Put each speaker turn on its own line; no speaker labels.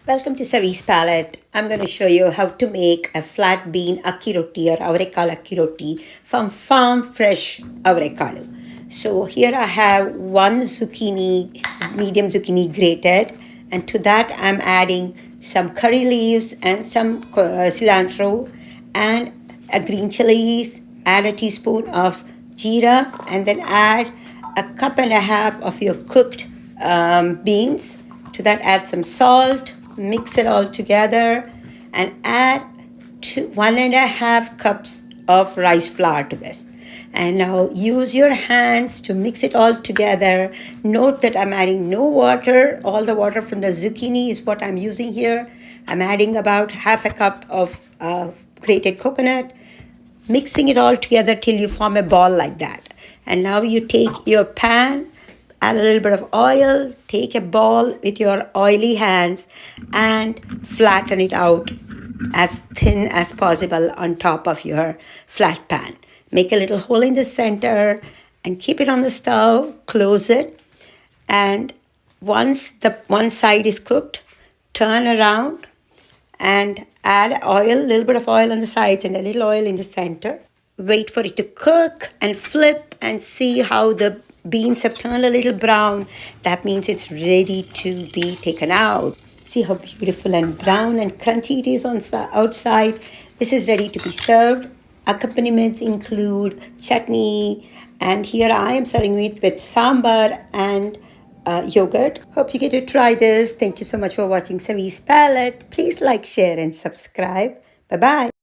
Welcome to Savi's Palette. I'm going to show you how to make a flat bean akki roti or avrekal akki roti from farm fresh avrekado. So here I have one zucchini, medium zucchini grated, and to that I'm adding some curry leaves and some cilantro and a green chilies, add a teaspoon of jeera, and then add a cup and a half of your cooked beans. To that add some salt, mix it all together, and add 1.5 cups of rice flour to this. And now use your hands to mix it all together. Note that I'm adding no water. All the water from the zucchini is what I'm using here. I'm adding about half a cup of grated coconut, mixing it all together till you form a ball like that. And now you take your pan, add a little bit of oil, take a ball with your oily hands and flatten it out as thin as possible on top of your flat pan. Make a little hole in the center and keep it on the stove, close it, and once the one side is cooked, turn around and add oil, a little bit of oil on the sides and a little oil in the center. Wait for it to cook and flip and see how the beans have turned a little brown. That means it's ready to be taken out. See how beautiful and brown and crunchy it is on outside. This is ready to be served. Accompaniments include chutney, and here I am serving it with sambar and yogurt. Hope you get to try this. Thank you so much for watching Savi's Palette. Please like, share, and subscribe. Bye-bye.